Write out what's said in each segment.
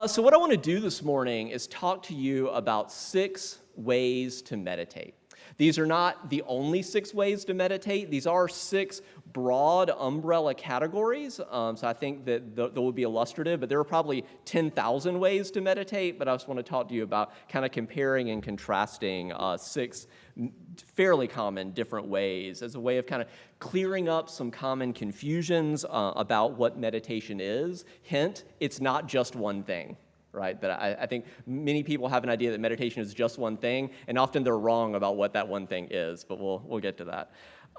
So what I want to do this morning is talk to you about 6 ways to meditate. These are not the only 6 ways to meditate. These are 6 broad umbrella categories. So I think that that will be illustrative, but there are probably 10,000 ways to meditate, but I just want to talk to you about kind of comparing and contrasting 6 fairly common different ways as a way of kind of clearing up some common confusions about what meditation is. Hint, it's not just one thing. Right, that I think many people have an idea that meditation is just one thing, and often they're wrong about what that one thing is, but we'll get to that.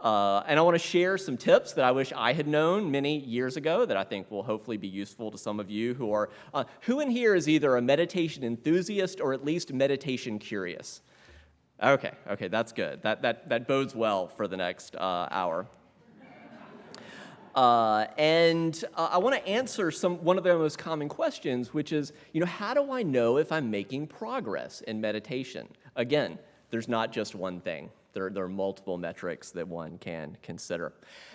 And I want to share some tips that I wish I had known many years ago that I think will hopefully be useful to some of you who are, who in here is either a meditation enthusiast or at least meditation curious? Okay, that's good. That bodes well for the next hour. I want to answer one of the most common questions, which is, how do I know if I'm making progress in meditation? Again, there's not just one thing. There are multiple metrics that one can consider.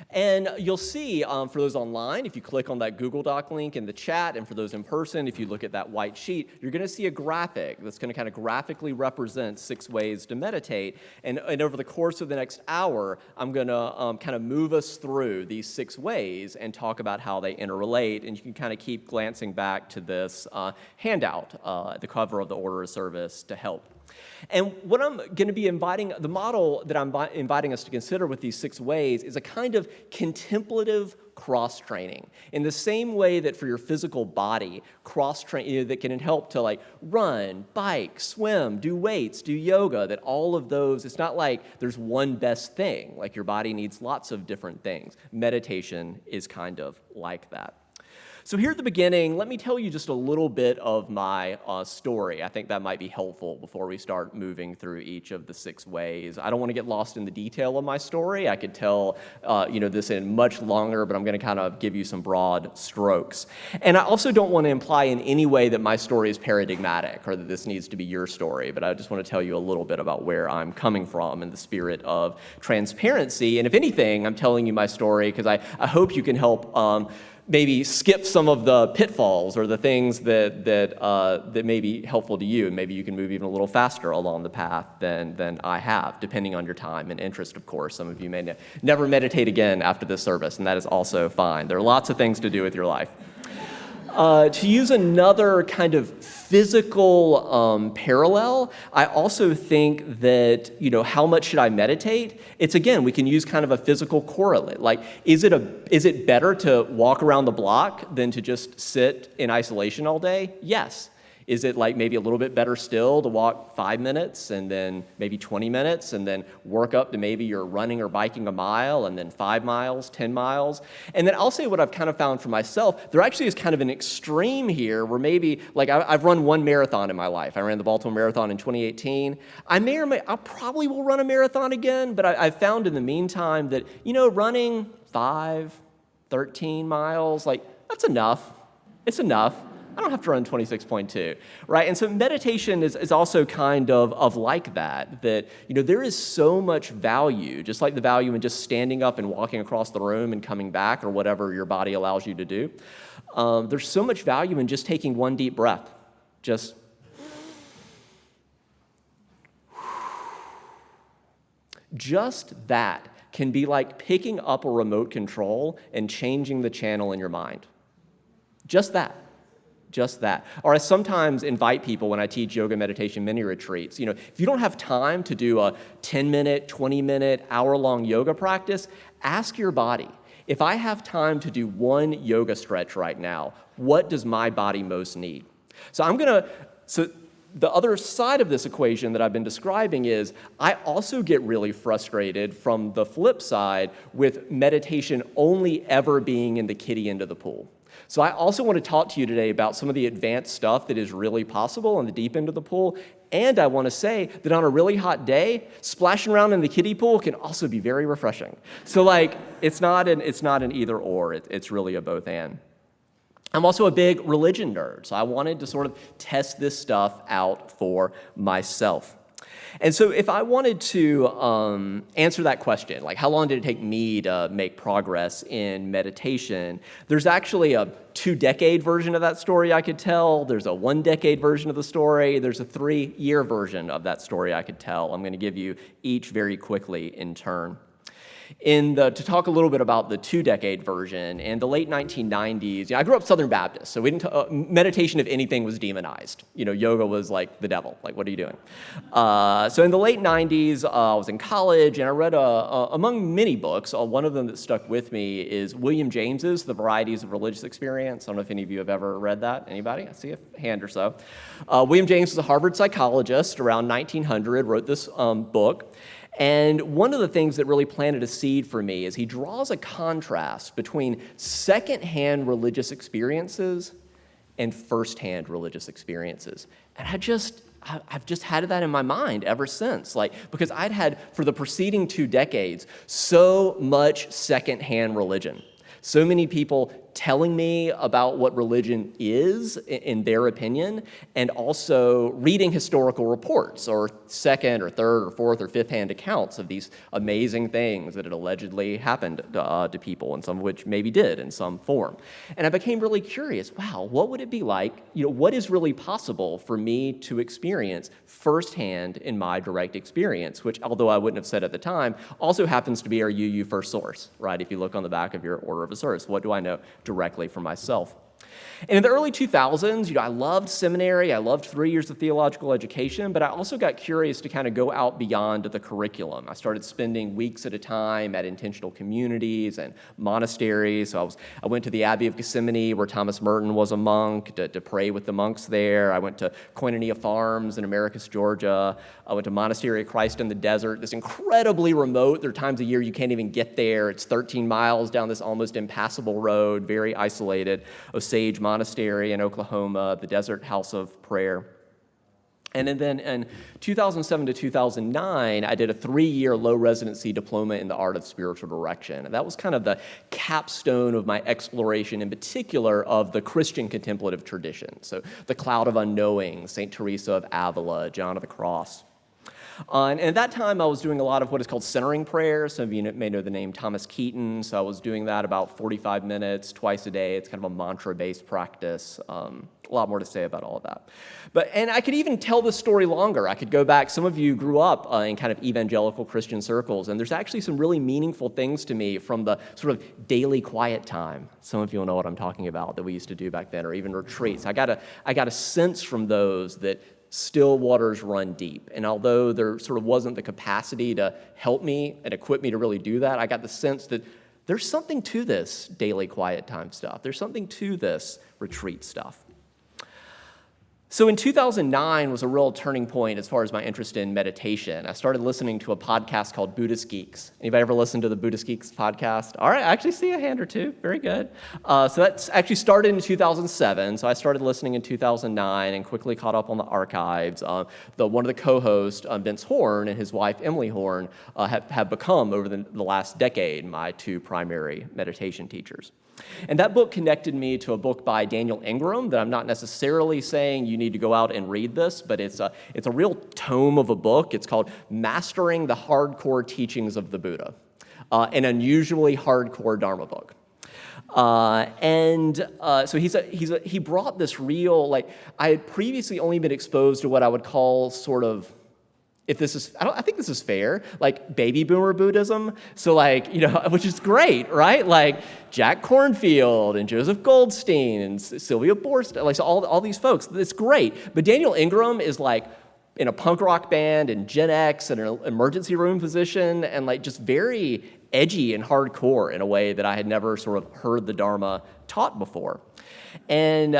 And you'll see, for those online, if you click on that Google Doc link in the chat, and for those in person, if you look at that white sheet, you're going to see a graphic that's going to kind of graphically represent 6 ways to meditate. And over the course of the next hour, I'm going to kind of move us through these 6 ways and talk about how they interrelate. And you can kind of keep glancing back to this handout at the cover of the Order of Service to help. And what I'm going to be the model that I'm inviting us to consider with these 6 ways is a kind of contemplative cross-training. In the same way that for your physical body, cross-training that can help to like run, bike, swim, do weights, do yoga, that all of those, it's not like there's one best thing, like your body needs lots of different things. Meditation is kind of like that. So here at the beginning, let me tell you just a little bit of my story. I think that might be helpful before we start moving through each of the 6 ways. I don't want to get lost in the detail of my story. I could tell this in much longer, but I'm going to kind of give you some broad strokes. And I also don't want to imply in any way that my story is paradigmatic or that this needs to be your story, but I just want to tell you a little bit about where I'm coming from in the spirit of transparency. And if anything, I'm telling you my story because I hope you can help maybe skip some of the pitfalls or the things that may be helpful to you, and maybe you can move even a little faster along the path than I have, depending on your time and interest, of course. Some of you may never meditate again after this service, and that is also fine. There are lots of things to do with your life. To use another kind of physical parallel, I also think that, how much should I meditate? It's, again, we can use kind of a physical correlate. Like, is it better to walk around the block than to just sit in isolation all day? Yes. Is it like maybe a little bit better still to walk 5 minutes and then maybe 20 minutes and then work up to maybe you're running or biking a mile and then 5 miles, 10 miles? And then I'll say what I've kind of found for myself. There actually is kind of an extreme here where maybe, like I've run 1 marathon in my life. I ran the Baltimore Marathon in 2018. I probably will run a marathon again, but I've found in the meantime that, running 5, 13 miles, like that's enough. It's enough. I don't have to run 26.2, right? And so meditation is also kind of like that, there is so much value, just like the value in just standing up and walking across the room and coming back or whatever your body allows you to do. There's so much value in just taking 1 deep breath. Just that can be like picking up a remote control and changing the channel in your mind. Just that. Or I sometimes invite people when I teach yoga meditation mini retreats, if you don't have time to do a 10-minute, 20-minute, hour-long yoga practice, ask your body, if I have time to do 1 yoga stretch right now, what does my body most need? So the other side of this equation that I've been describing is I also get really frustrated from the flip side with meditation only ever being in the kiddie end of the pool. So I also want to talk to you today about some of the advanced stuff that is really possible on the deep end of the pool. And I want to say that on a really hot day, splashing around in the kiddie pool can also be very refreshing. So it's not an either or, it's really a both and. I'm also a big religion nerd, so I wanted to sort of test this stuff out for myself. And so if I wanted to answer that question, like how long did it take me to make progress in meditation, there's actually a 2-decade version of that story I could tell. There's a 1-decade version of the story. There's a 3-year version of that story I could tell. I'm going to give you each very quickly in turn. To talk a little bit about the 2-decade version, in the late 1990s, I grew up Southern Baptist, so we didn't meditation, if anything, was demonized. Yoga was like the devil. Like, what are you doing? So in the late 90s, I was in college, and I read, among many books, one of them that stuck with me is William James's The Varieties of Religious Experience. I don't know if any of you have ever read that. Anybody? I see a hand or so. William James was a Harvard psychologist around 1900, wrote this book. And one of the things that really planted a seed for me is he draws a contrast between secondhand religious experiences and firsthand religious experiences. And I've just had that in my mind ever since, because I'd had, for the preceding 2 decades, so much secondhand religion. So many people telling me about what religion is in their opinion, and also reading historical reports or second or third or fourth or fifth-hand accounts of these amazing things that had allegedly happened to people, and some of which maybe did in some form. And I became really curious, wow, what would it be like, what is really possible for me to experience firsthand in my direct experience, which, although I wouldn't have said at the time, also happens to be our UU first source, right? If you look on the back of your order of a source, what do I know directly for myself? And in the early 2000s, I loved seminary, I loved 3 years of theological education, but I also got curious to kind of go out beyond the curriculum. I started spending weeks at a time at intentional communities and monasteries. So I went to the Abbey of Gethsemane, where Thomas Merton was a monk, to pray with the monks there. I went to Koinonia Farms in Americus, Georgia. I went to Monastery of Christ in the Desert. This incredibly remote. There are times a year you can't even get there. It's 13 miles down this almost impassable road, very isolated. Osage Monastery in Oklahoma, the Desert House of Prayer. And then in 2007 to 2009, I did a 3-year low residency diploma in the art of spiritual direction. And that was kind of the capstone of my exploration, in particular, of the Christian contemplative tradition. So the Cloud of Unknowing, St. Teresa of Avila, John of the Cross. And at that time, I was doing a lot of what is called centering prayer. Some of you may know the name Thomas Keaton. So I was doing that about 45 minutes twice a day. It's kind of a mantra-based practice. A lot more to say about all of that. And I could even tell the story longer. I could go back. Some of you grew up in kind of evangelical Christian circles, and there's actually some really meaningful things to me from the sort of daily quiet time. Some of you will know what I'm talking about that we used to do back then, or even retreats. I got a sense from those that still waters run deep. And although there sort of wasn't the capacity to help me and equip me to really do that, I got the sense that there's something to this daily quiet time stuff. There's something to this retreat stuff. So in 2009 was a real turning point as far as my interest in meditation. I started listening to a podcast called Buddhist Geeks. Anybody ever listened to the Buddhist Geeks podcast? All right, I actually see a hand or two. Very good. So that's actually started in 2007. So I started listening in 2009 and quickly caught up on the archives. One of the co-hosts, Vince Horn, and his wife, Emily Horn, have become, over the last decade, my 2 primary meditation teachers. And that book connected me to a book by Daniel Ingram that I'm not necessarily saying you need to go out and read this, but it's a real tome of a book. It's called Mastering the Hardcore Teachings of the Buddha, an unusually hardcore Dharma book. So he brought this real, I had previously only been exposed to what I would call sort of, I think this is fair, baby boomer Buddhism. So which is great, right? Jack Kornfield and Joseph Goldstein and Sylvia Boorstein, so all these folks. It's great. But Daniel Ingram is in a punk rock band and Gen X and an emergency room physician and just very edgy and hardcore in a way that I had never sort of heard the Dharma taught before. And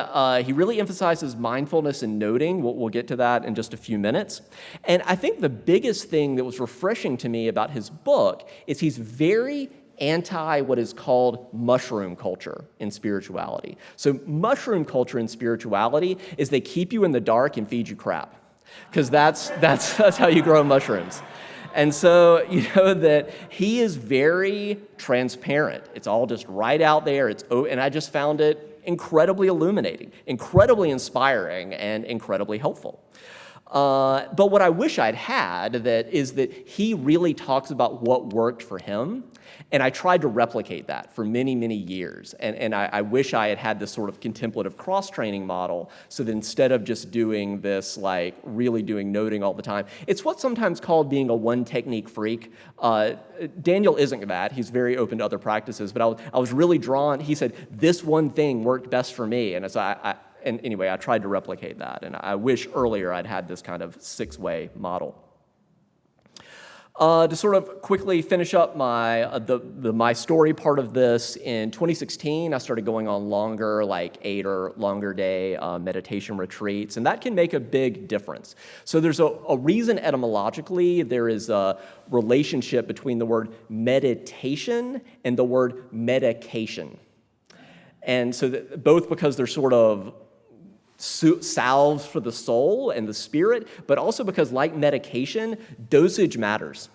he really emphasizes mindfulness and noting. We'll get to that in just a few minutes. And I think the biggest thing that was refreshing to me about his book is he's very anti what is called mushroom culture in spirituality. So mushroom culture in spirituality is they keep you in the dark and feed you crap, because that's how you grow mushrooms. And so, that he is very transparent. It's all just right out there. And I just found it incredibly illuminating, incredibly inspiring, and incredibly helpful. But what I wish I'd had is that he really talks about what worked for him, and I tried to replicate that for many, many years. And I wish I had had this sort of contemplative cross-training model, so that instead of just doing this, like really doing noting all the time, it's what's sometimes called being a one-technique freak. Daniel isn't that. He's very open to other practices, but I was really drawn. He said, this one thing worked best for me, and so and anyway, I tried to replicate that, and I wish earlier I'd had this kind of six-way model. To sort of quickly finish up my story part of this, in 2016, I started going on longer, like 8 or longer day meditation retreats, and that can make a big difference. So there's a reason etymologically there is a relationship between the word meditation and the word medication. And so both because they're sort of salves for the soul and the spirit, but also because, like medication, dosage matters.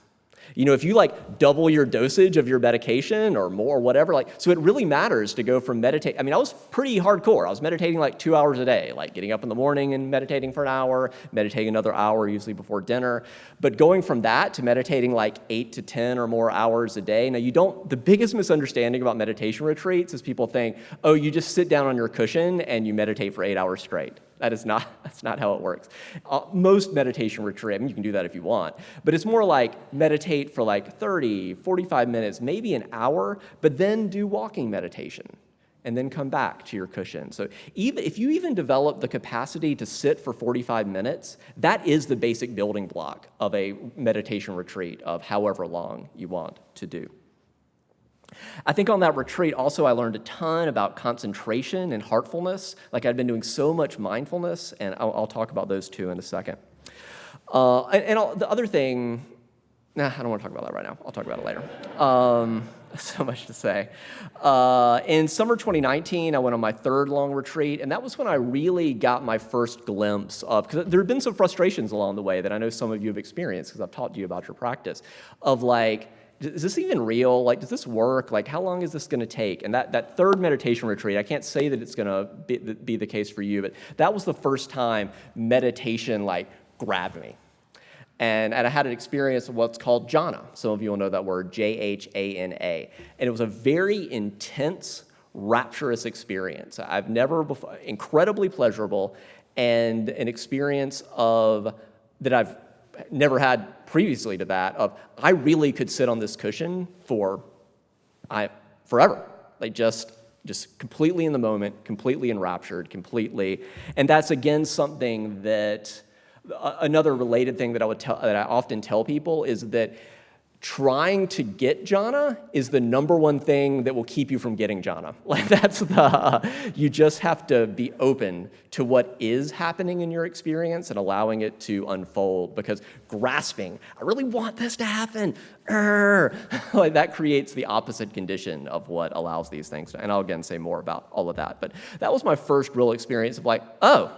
You know, if you like double your dosage of your medication or more, whatever, like, so it really matters to go from meditate. I mean, I was pretty hardcore. I was meditating like 2 hours a day, like getting up in the morning and meditating for an hour, meditating another hour, usually before dinner. But going from that to meditating like 8 to 10 or more hours a day. Now, the biggest misunderstanding about meditation retreats is people think, oh, you just sit down on your cushion and you meditate for 8 hours straight. That's not how it works. Most meditation retreat, I mean, you can do that if you want, but it's more like meditate for like 30, 45 minutes, maybe an hour, but then do walking meditation and then come back to your cushion. So even if you even develop the capacity to sit for 45 minutes, that is the basic building block of a meditation retreat of however long you want to do. I think on that retreat also I learned a ton about concentration and heartfulness. Like I'd been doing so much mindfulness, and I'll talk about those two in a second. The other thing, I don't want to talk about that right now. I'll talk about it later. So much to say. In summer 2019, I went on my third long retreat, and that was when I really got my first glimpse of, because there have been some frustrations along the way that I know some of you have experienced because I've taught you about your practice, of like, is this even real? Like, does this work? Like, how long is this going to take? And that third meditation retreat, I can't say that it's going to be the case for you, but that was the first time meditation, like, grabbed me. And I had an experience of what's called jhana. Some of you will know that word, Jhana. And it was a very intense, rapturous experience. I've never before, incredibly pleasurable, and an experience that I've never had previously to that, of I really could sit on this cushion forever, like just completely in the moment, completely enraptured, completely. And that's again something that another related thing that I often tell people is that trying to get jhana is the number one thing that will keep you from getting jhana. Like you just have to be open to what is happening in your experience and allowing it to unfold, because grasping, I really want this to happen, like that creates the opposite condition of what allows these things to, and I'll again say more about all of that. But that was my first real experience of like, oh,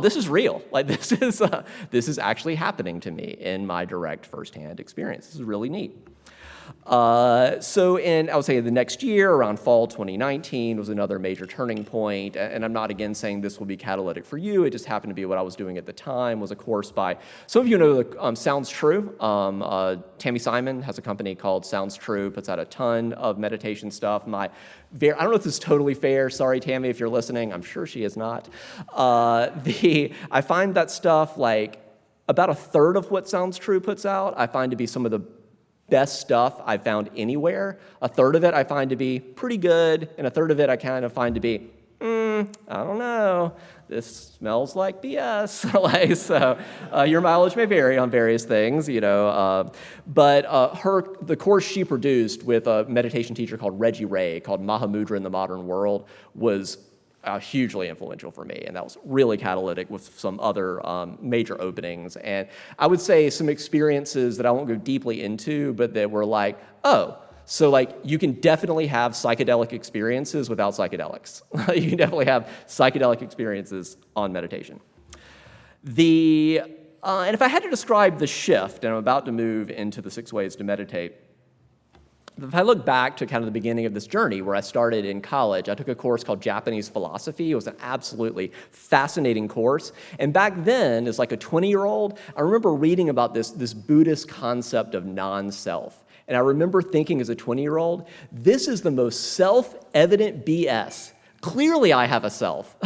this is real. Like this is actually happening to me in my direct firsthand experience. This is really neat. So I would say the next year, around fall 2019, was another major turning point. And I'm not, again, saying this will be catalytic for you. It just happened to be what I was doing at the time, was a course by, some of you know the Sounds True. Tammy Simon has a company called Sounds True, puts out a ton of meditation stuff. I don't know if this is totally fair. Sorry, Tammy, if you're listening. I'm sure she is not. I find that stuff, like, about a third of what Sounds True puts out, I find to be some of the best stuff I've found anywhere. A third of it I find to be pretty good, and a third of it I kind of find to be, I don't know, this smells like BS. Like, so your mileage may vary on various things, you know. But the course she produced with a meditation teacher called Reggie Ray, called Mahamudra in the Modern World, was hugely influential for me, and that was really catalytic with some other major openings. And I would say some experiences that I won't go deeply into, but that were like, so like you can definitely have psychedelic experiences without psychedelics. You can definitely have psychedelic experiences on meditation. And if I had to describe the shift, and I'm about to move into the 6 ways to meditate, if I look back to kind of the beginning of this journey where I started in college, I took a course called Japanese philosophy. It was an absolutely fascinating course. And back then, as like a 20-year-old, I remember reading about this Buddhist concept of non-self. And I remember thinking as a 20-year-old, this is the most self-evident BS. Clearly I have a self,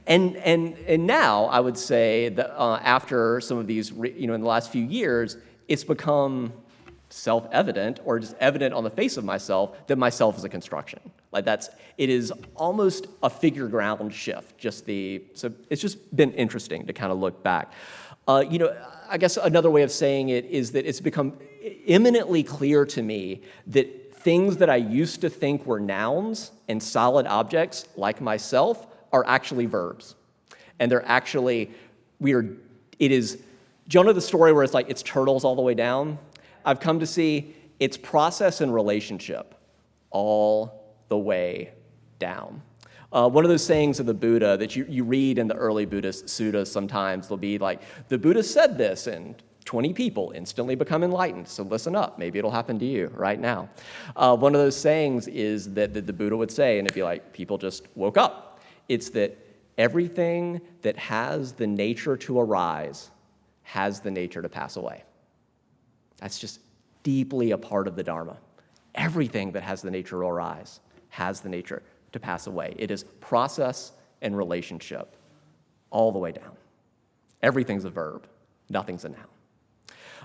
And now I would say that after some of these, in the last few years, it's become self-evident or just evident on the face of myself that myself is a construction. It is almost a figure ground shift. So it's just been interesting to kind of look back. I guess another way of saying it is that it's become eminently clear to me that things that I used to think were nouns and solid objects, like myself, are actually verbs. And they're actually, do you know the story where it's like it's turtles all the way down? I've come to see it's process and relationship all the way down. One of those sayings of the Buddha that you read in the early Buddhist suttas sometimes, they'll be like, the Buddha said this, and 20 people instantly become enlightened, so listen up, maybe it'll happen to you right now. One of those sayings is that the Buddha would say, and it'd be like, people just woke up. It's that everything that has the nature to arise has the nature to pass away. That's just deeply a part of the Dharma. Everything that has the nature to arise has the nature to pass away. It is process and relationship all the way down. Everything's a verb, nothing's a noun.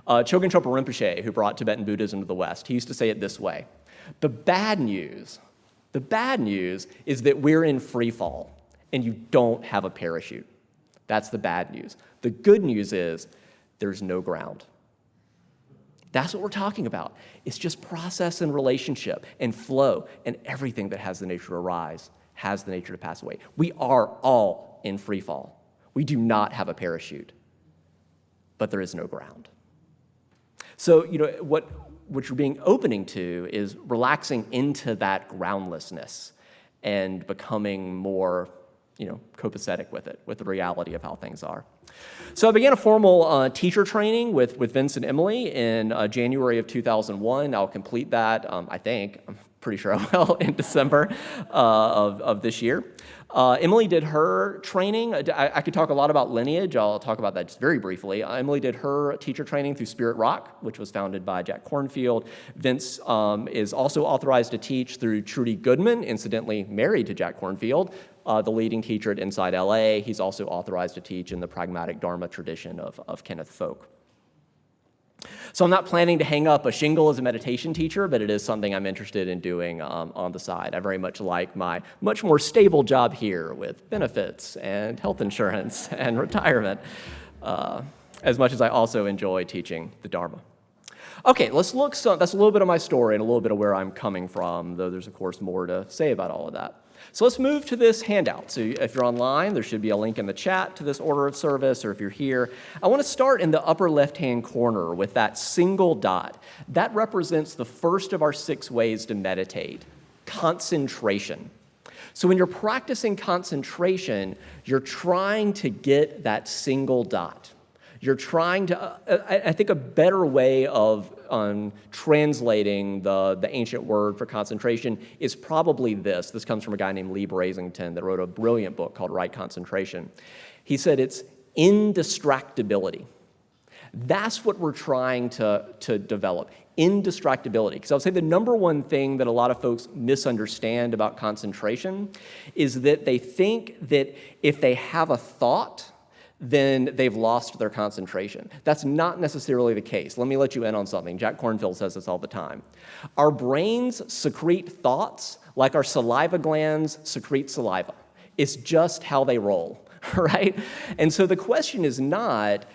Chogyam Trungpa Rinpoche, who brought Tibetan Buddhism to the West, he used to say it this way: the bad news is that we're in free fall and you don't have a parachute. That's the bad news. The good news is there's no ground. That's what we're talking about. It's just process and relationship and flow, and everything that has the nature to arise has the nature to pass away. We are all in free fall. We do not have a parachute, but there is no ground. So, what you're being opening to is relaxing into that groundlessness and becoming more, copacetic with it, with the reality of how things are. So I began a formal teacher training with Vince and Emily in January of 2001. I'll complete that, I'm pretty sure I will, in December of this year. Emily did her training. I could talk a lot about lineage. I'll talk about that just very briefly. Emily did her teacher training through Spirit Rock, which was founded by Jack Kornfield. Vince is also authorized to teach through Trudy Goodman, incidentally married to Jack Kornfield, the leading teacher at Inside LA. He's also authorized to teach in the pragmatic Dharma tradition of Kenneth Folk. So I'm not planning to hang up a shingle as a meditation teacher, but it is something I'm interested in doing on the side. I very much like my much more stable job here with benefits and health insurance and retirement, as much as I also enjoy teaching the Dharma. Okay, that's a little bit of my story and a little bit of where I'm coming from, though there's, of course, more to say about all of that. So let's move to this handout. So if you're online, there should be a link in the chat to this order of service, or if you're here, I want to start in the upper left-hand corner with that single dot. That represents the first of our 6 ways to meditate, concentration. So when you're practicing concentration, you're trying to get that single dot. You're trying to, I think a better way of translating the ancient word for concentration is probably this. This comes from a guy named Lee Brasington that wrote a brilliant book called Right Concentration. He said it's indistractability. That's what we're trying to develop, indistractability. Because I would say the number one thing that a lot of folks misunderstand about concentration is that they think that if they have a thought, then they've lost their concentration. That's not necessarily the case. Let me let you in on something. Jack Kornfield says this all the time. Our brains secrete thoughts like our saliva glands secrete saliva. It's just how they roll, right? And so the question is not,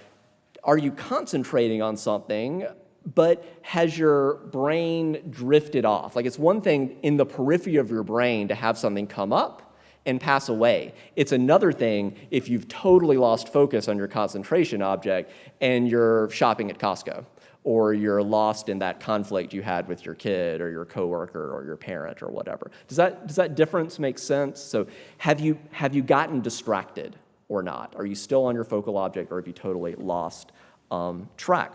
are you concentrating on something, but has your brain drifted off? Like, it's one thing in the periphery of your brain to have something come up and pass away. It's another thing if you've totally lost focus on your concentration object and you're shopping at Costco, or you're lost in that conflict you had with your kid or your coworker or your parent or whatever. Does that difference make sense? So have you gotten distracted or not? Are you still on your focal object, or have you totally lost track?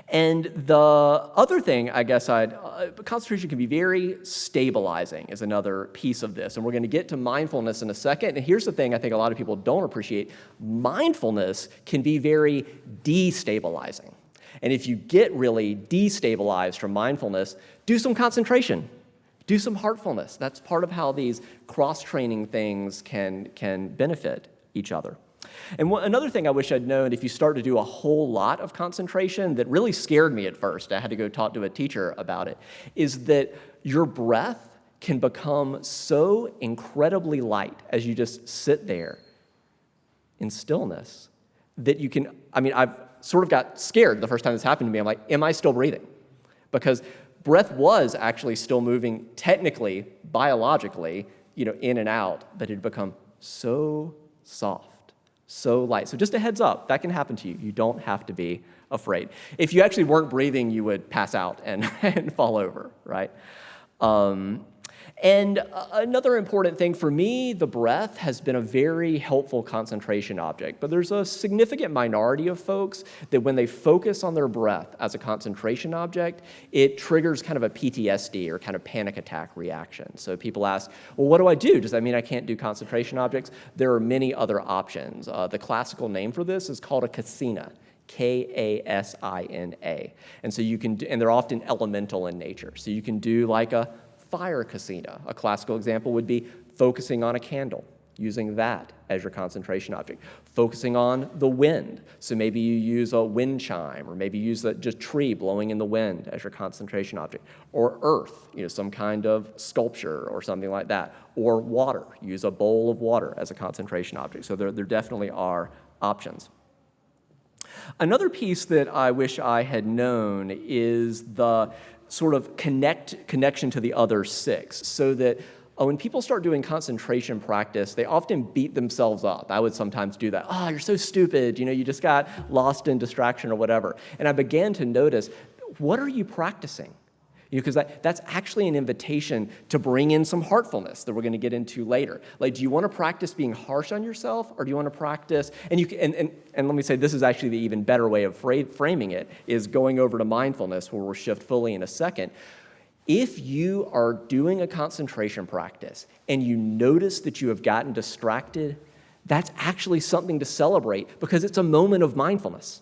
And the other thing, I guess concentration can be very stabilizing is another piece of this. And we're going to get to mindfulness in a second. And here's the thing I think a lot of people don't appreciate. Mindfulness can be very destabilizing. And if you get really destabilized from mindfulness, do some concentration. Do some heartfulness. That's part of how these cross-training things can benefit each other. And another thing I wish I'd known, if you start to do a whole lot of concentration, that really scared me at first, I had to go talk to a teacher about it, is that your breath can become so incredibly light as you just sit there in stillness that you can, I've sort of got scared the first time this happened to me. I'm like, am I still breathing? Because breath was actually still moving technically, biologically, in and out, but it had become so soft. So light. So just a heads up, that can happen to you. You don't have to be afraid. If you actually weren't breathing, you would pass out and fall over, right? And another important thing for me, the breath has been a very helpful concentration object. But there's a significant minority of folks that when they focus on their breath as a concentration object, it triggers kind of a PTSD or kind of panic attack reaction. So people ask, well, what do I do? Does that mean I can't do concentration objects? There are many other options. The classical name for this is called a kasina. Kasina. And so you can, and they're often elemental in nature. So you can do like a fire kasina. A classical example would be focusing on a candle, using that as your concentration object. Focusing on the wind. So maybe you use a wind chime, or maybe you use just tree blowing in the wind as your concentration object. Or earth, some kind of sculpture or something like that. Or water. Use a bowl of water as a concentration object. So there definitely are options. Another piece that I wish I had known is the sort of connection to the other six, so that when people start doing concentration practice, they often beat themselves up. I would sometimes do that. You're so stupid, you just got lost in distraction or whatever. And I began to notice, what are you practicing? Because that's actually an invitation to bring in some heartfulness that we're going to get into later. Like, do you want to practice being harsh on yourself, or do you want to practice? And let me say, this is actually the even better way of framing it, is going over to mindfulness, where we'll shift fully in a second. If you are doing a concentration practice and you notice that you have gotten distracted, that's actually something to celebrate, because it's a moment of mindfulness.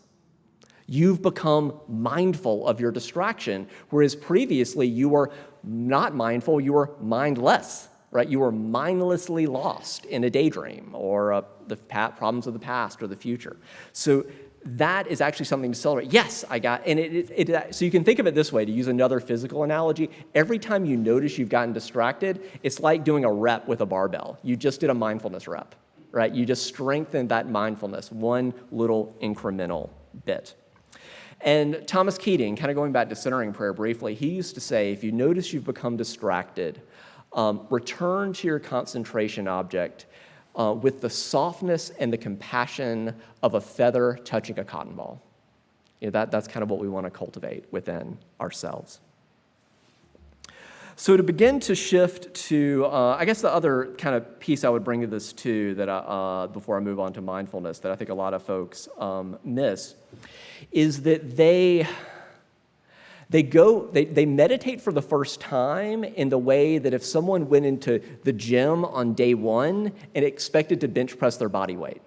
You've become mindful of your distraction, whereas previously you were not mindful, you were mindless, right? You were mindlessly lost in a daydream or the problems of the past or the future. So that is actually something to celebrate. Yes, I got, and so you can think of it this way, to use another physical analogy. Every time you notice you've gotten distracted, it's like doing a rep with a barbell. You just did a mindfulness rep, right? You just strengthened that mindfulness, one little incremental bit. And Thomas Keating, kind of going back to centering prayer briefly, he used to say, if you notice you've become distracted, return to your concentration object with the softness and the compassion of a feather touching a cotton ball. That's kind of what we want to cultivate within ourselves. So to begin to shift to, I guess the other kind of piece I would bring to this too, that before I move on to mindfulness, that I think a lot of folks miss, is that they meditate for the first time in the way that if someone went into the gym on day one and expected to bench press their body weight.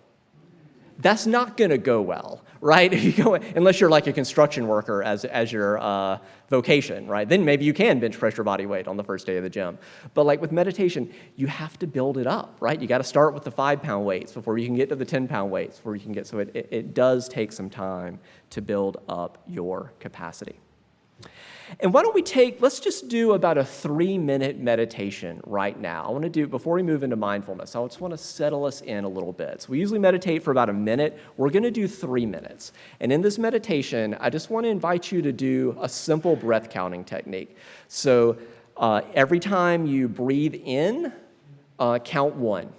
That's not going to go well, right? If you go, unless you're like a construction worker as your vocation, right? Then maybe you can bench press your body weight on the first day of the gym. But like with meditation, you have to build it up, right? You got to start with the 5-pound weights before you can get to the 10-pound weights, before you can get, so it does take some time to build up your capacity. And why don't let's just do about a 3-minute meditation right now. I want to do, before we move into mindfulness, I just want to settle us in a little bit. So we usually meditate for about a minute. We're going to do 3 minutes. And in this meditation, I just want to invite you to do a simple breath counting technique. So every time you breathe in, count 1.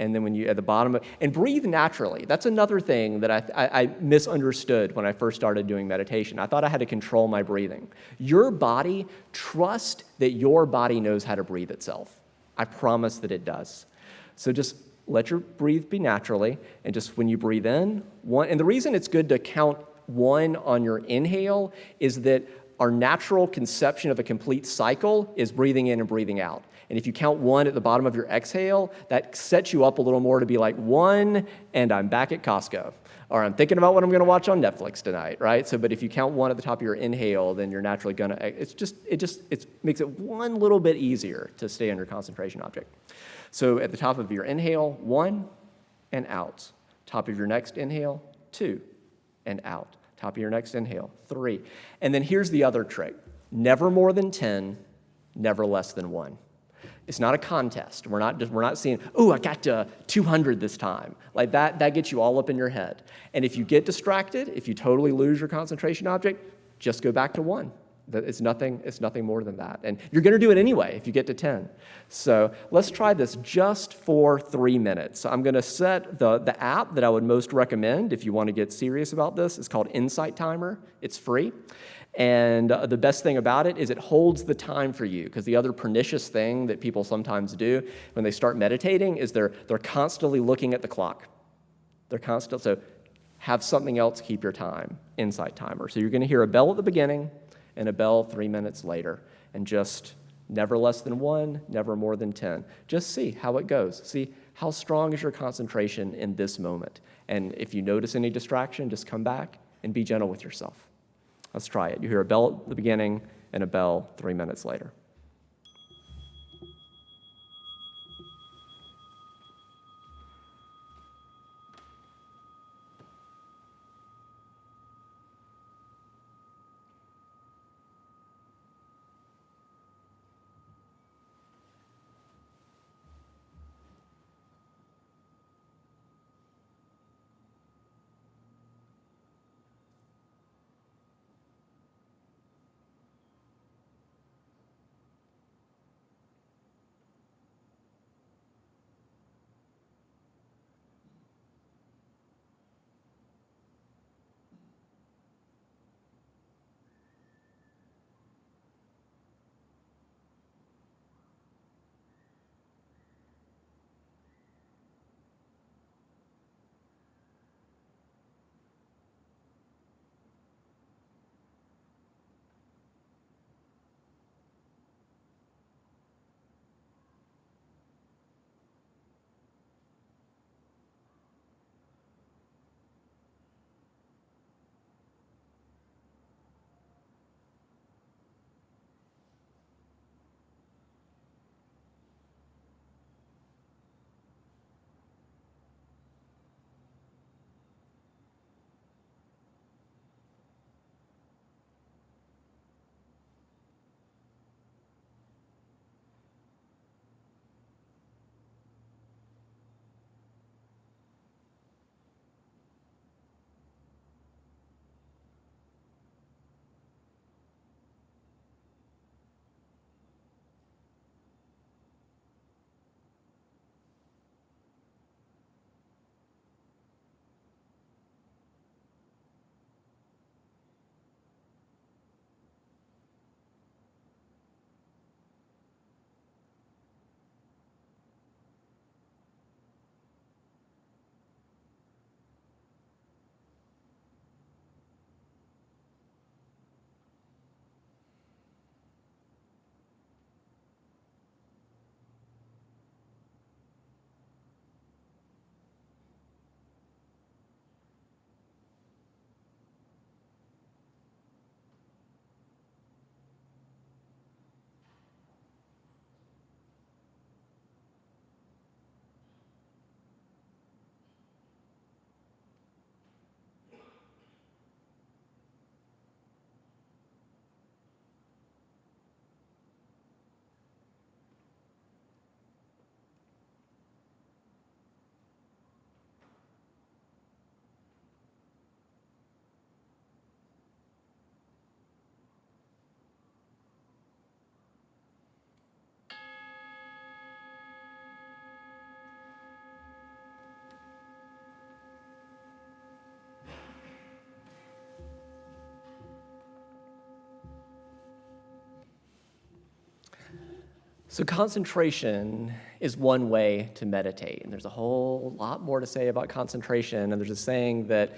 And then when you, at the bottom, and breathe naturally. That's another thing that I misunderstood when I first started doing meditation. I thought I had to control my breathing. Your body, trust that your body knows how to breathe itself. I promise that it does. So just let your breathe be naturally, and just when you breathe in, 1, and the reason it's good to count 1 on your inhale is that our natural conception of a complete cycle is breathing in and breathing out. And if you count 1 at the bottom of your exhale, that sets you up a little more to be like 1, and I'm back at Costco. Or I'm thinking about what I'm going to watch on Netflix tonight, right? So, but if you count 1 at the top of your inhale, then you're naturally going to, it makes it one little bit easier to stay on your concentration object. So at the top of your inhale, 1 and out. Top of your next inhale, 2 and out. Top of your next inhale, 3. And then here's the other trick. Never more than 10, never less than 1. It's not a contest. We're not seeing, oh, I got to 200 this time. Like that gets you all up in your head. And if you get distracted, if you totally lose your concentration object, just go back to 1. It's nothing more than that. And you're going to do it anyway if you get to 10. So let's try this just for 3 minutes. So I'm going to set the app that I would most recommend if you want to get serious about this. It's called Insight Timer. It's free. And the best thing about it is it holds the time for you, because the other pernicious thing that people sometimes do when they start meditating is they're constantly looking at the clock. So have something else keep your time. Insight Timer. So you're going to hear a bell at the beginning and a bell 3 minutes later, and just never less than 1, never more than 10. Just see how it goes. See how strong is your concentration in this moment. And if you notice any distraction, just come back and be gentle with yourself. Let's try it. You hear a bell at the beginning and a bell 3 minutes later. So concentration is one way to meditate, and there's a whole lot more to say about concentration. And there's a saying that,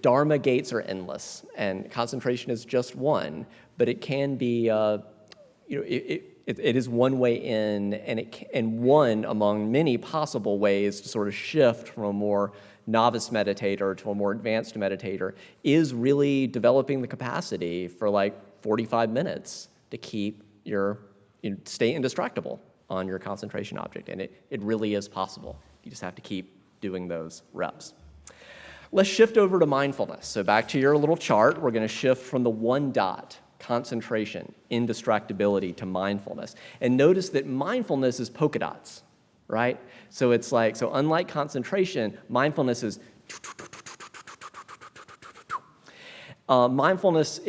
Dharma gates are endless, and concentration is just one, but it can be, it is one way in, and one among many possible ways to sort of shift from a more novice meditator to a more advanced meditator is really developing the capacity for like 45 minutes to keep stay indistractable on your concentration object. And it really is possible. You just have to keep doing those reps. Let's shift over to mindfulness. So back to your little chart, we're going to shift from the one dot, concentration, indistractability, to mindfulness. And notice that mindfulness is polka dots, right? So it's like, so unlike concentration, mindfulness is mindfulness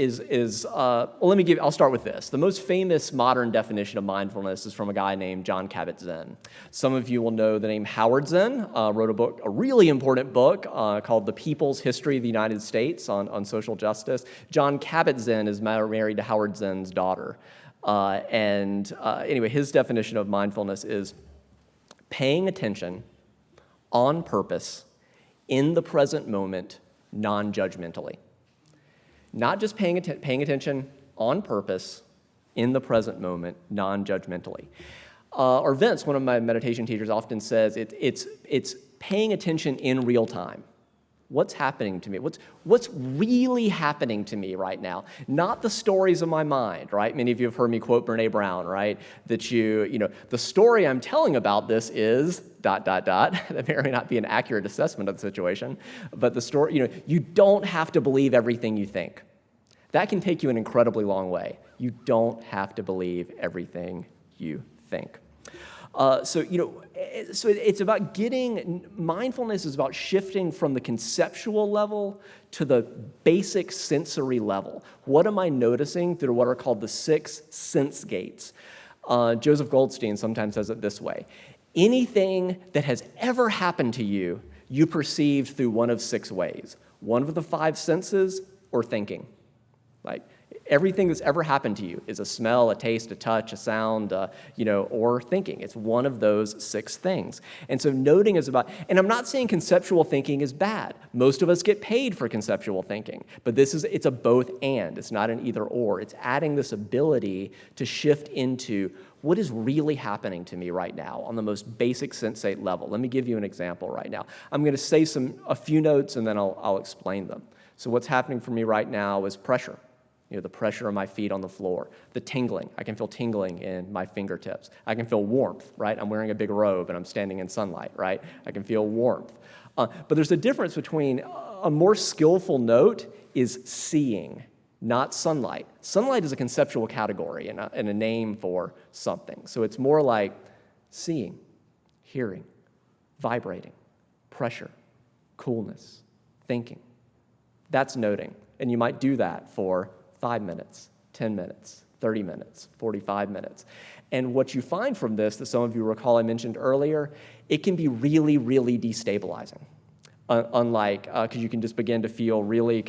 I'll start with this. The most famous modern definition of mindfulness is from a guy named Jon Kabat-Zinn. Some of you will know the name Howard Zinn, wrote a really important book called The People's History of the United States on social justice. Jon Kabat-Zinn is married to Howard Zinn's daughter. Anyway, his definition of mindfulness is paying attention on purpose in the present moment, non-judgmentally. Not just paying attention on purpose in the present moment, non-judgmentally. Or Vince, one of my meditation teachers, often says it's paying attention in real time. What's happening to me? What's really happening to me right now? Not the stories of my mind, right? Many of you have heard me quote Brene Brown, right? That the story I'm telling about this is ... That may or may not be an accurate assessment of the situation, but the story, you don't have to believe everything you think. That can take you an incredibly long way. You don't have to believe everything you think. So it's about mindfulness is about shifting from the conceptual level to the basic sensory level. What am I noticing through what are called the 6 sense gates? Joseph Goldstein sometimes says it this way. Anything that has ever happened to you, you perceived through one of 6 ways. One of the 5 senses or thinking. Like, everything that's ever happened to you is a smell, a taste, a touch, a sound, or thinking. It's one of those 6 things. And so noting is about, and I'm not saying conceptual thinking is bad. Most of us get paid for conceptual thinking, but it's a both and. It's not an either or. It's adding this ability to shift into what is really happening to me right now on the most basic sensate level. Let me give you an example right now. I'm going to say a few notes and then I'll explain them. So what's happening for me right now is pressure. The pressure of my feet on the floor, the tingling. I can feel tingling in my fingertips. I can feel warmth, right? I'm wearing a big robe and I'm standing in sunlight, right? I can feel warmth. But there's a difference between a more skillful note is seeing, not sunlight. Sunlight is a conceptual category and a name for something. So it's more like seeing, hearing, vibrating, pressure, coolness, thinking. That's noting. And you might do that for 5 minutes, 10 minutes, 30 minutes, 45 minutes. And what you find from this, that some of you recall I mentioned earlier, it can be really, really destabilizing. Unlike, because you can just begin to feel really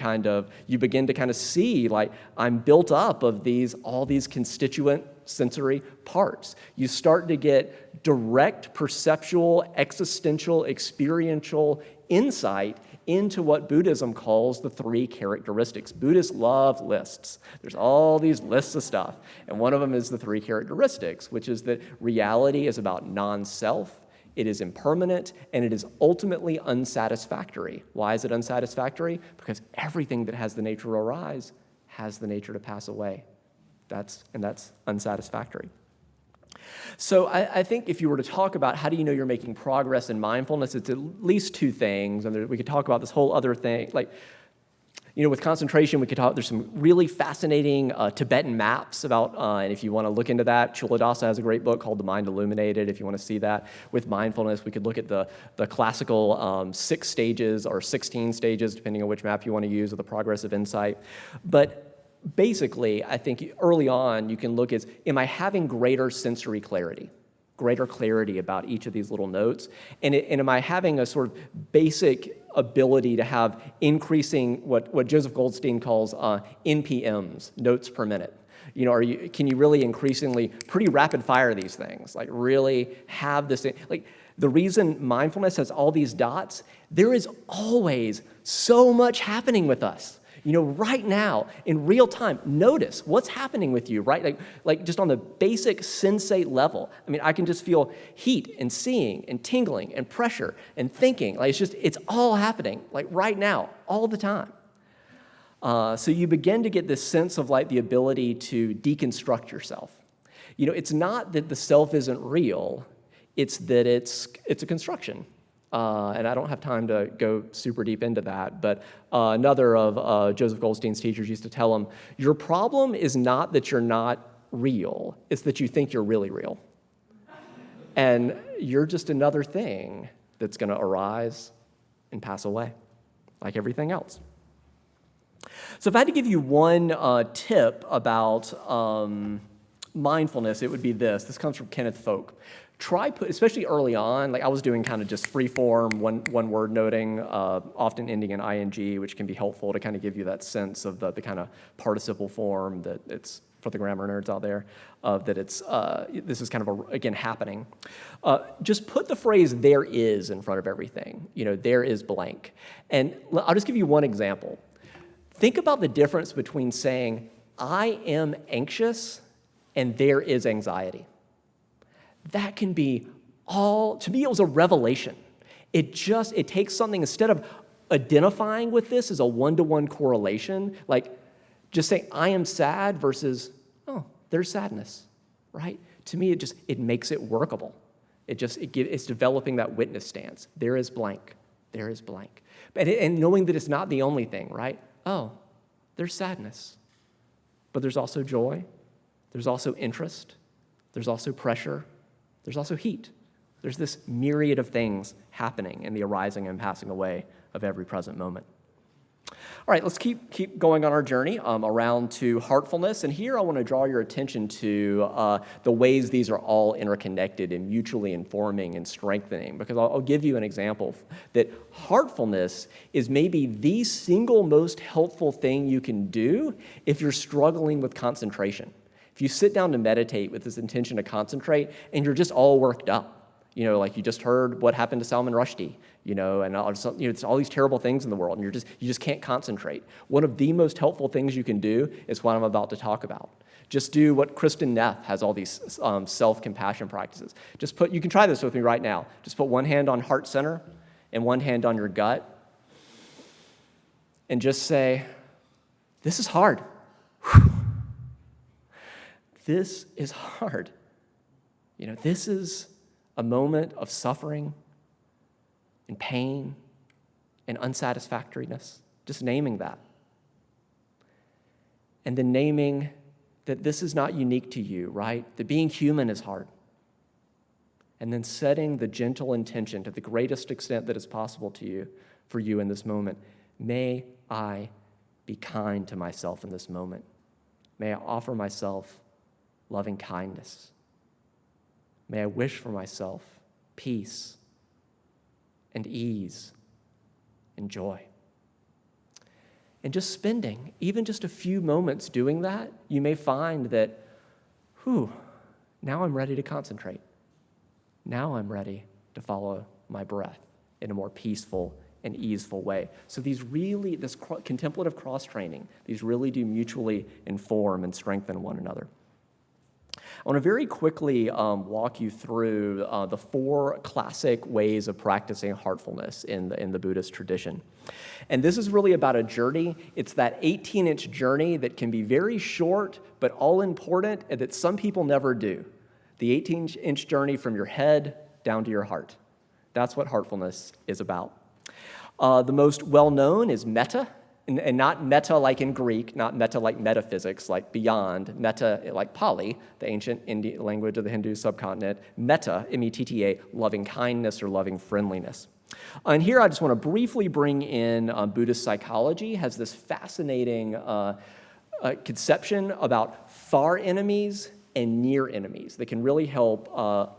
you begin to kind of see, like, I'm built up of all these constituent sensory parts. You start to get direct perceptual, existential, experiential insight into what Buddhism calls the 3 characteristics. Buddhists love lists. There's all these lists of stuff, and one of them is the 3 characteristics, which is that reality is about non-self, it is impermanent, and it is ultimately unsatisfactory. Why is it unsatisfactory? Because everything that has the nature to arise has the nature to pass away. That's unsatisfactory. So I think if you were to talk about how do you know you're making progress in mindfulness, it's at least 2 things. And we could talk about this whole other thing. Like, with concentration, we could talk, there's some really fascinating Tibetan maps about, and if you want to look into that, Chuladasa has a great book called The Mind Illuminated, if you want to see that. With mindfulness, we could look at the classical 6 stages or 16 stages, depending on which map you want to use, of the progressive insight. But basically, I think early on, you can look at, am I having greater sensory clarity? Greater clarity about each of these little notes? And am I having a sort of basic ability to have increasing what Joseph Goldstein calls NPMs, notes per minute? Can you really increasingly pretty rapid fire these things? Like really have this, like the reason mindfulness has all these dots, there is always so much happening with us. Right now, in real time, notice what's happening with you, right? Like just on the basic sensate level. I mean, I can just feel heat and seeing and tingling and pressure and thinking. Like it's all happening, like right now, all the time. So you begin to get this sense of like the ability to deconstruct yourself. It's not that the self isn't real, it's that it's a construction. And I don't have time to go super deep into that, but another of Joseph Goldstein's teachers used to tell him, your problem is not that you're not real, it's that you think you're really real. And you're just another thing that's going to arise and pass away, like everything else. So if I had to give you one tip about mindfulness, it would be this. This comes from Kenneth Folk. Especially early on, like I was doing kind of just free form, one word noting, often ending in ing, which can be helpful to kind of give you that sense of the kind of participle form that it's, for the grammar nerds out there, that it's, this is kind of, again, happening. Just put the phrase there is in front of everything. There is blank. And I'll just give you one example. Think about the difference between saying, I am anxious, and there is anxiety. That can be to me, it was a revelation. It takes something, instead of identifying with this as a one-to-one correlation, like just saying, I am sad versus, oh, there's sadness, right? To me, it makes it workable. It's developing that witness stance. There is blank. There is blank. And knowing that it's not the only thing, right? Oh, there's sadness. But there's also joy. There's also interest. There's also pressure. There's also heat. There's this myriad of things happening in the arising and passing away of every present moment. All right, let's keep going on our journey around to heartfulness. And here I want to draw your attention to the ways these are all interconnected and mutually informing and strengthening, because I'll give you an example that heartfulness is maybe the single most helpful thing you can do if you're struggling with concentration. If you sit down to meditate with this intention to concentrate and you're just all worked up, like you just heard what happened to Salman Rushdie, and it's all these terrible things in the world, and you just can't concentrate. One of the most helpful things you can do is what I'm about to talk about. Just do what Kristen Neff has, all these self-compassion practices. You can try this with me right now. Just put one hand on heart center and one hand on your gut, and just say, this is hard. Whew. This is hard. This is a moment of suffering and pain and unsatisfactoriness. Just naming that. And then naming that this is not unique to you, right? That being human is hard. And then setting the gentle intention to the greatest extent that is possible for you in this moment. May I be kind to myself in this moment. May I offer myself loving kindness. May I wish for myself peace and ease and joy. And just spending even just a few moments doing that, you may find that, now I'm ready to concentrate. Now I'm ready to follow my breath in a more peaceful and easeful way. So this contemplative cross-training, these really do mutually inform and strengthen one another. I want to very quickly walk you through the 4 classic ways of practicing heartfulness in the Buddhist tradition. And this is really about a journey. It's that 18-inch journey that can be very short, but all important, and that some people never do. The 18-inch journey from your head down to your heart. That's what heartfulness is about. The most well-known is metta. And not metta like in Greek, not metta like metaphysics, like beyond, metta like Pali, the ancient Indian language of the Hindu subcontinent, metta, M-E-T-T-A, loving kindness or loving friendliness. And here I just want to briefly bring in Buddhist psychology, has this fascinating conception about far enemies and near enemies that can really help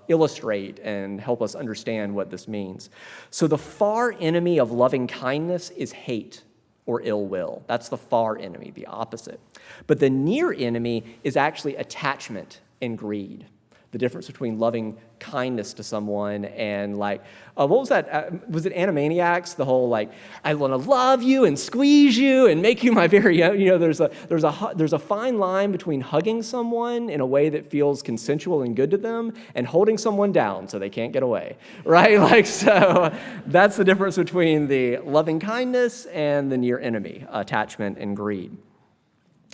illustrate and help us understand what this means. So the far enemy of loving kindness is hate, or ill will. That's the far enemy, the opposite. But the near enemy is actually attachment and greed. The difference between loving kindness to someone and like, what was that? Was it Animaniacs? The whole like, I want to love you and squeeze you and make you my very own. You know, there's a fine line between hugging someone in a way that feels consensual and good to them and holding someone down so they can't get away, right? Like, so that's the difference between the loving kindness and the near enemy, attachment and greed.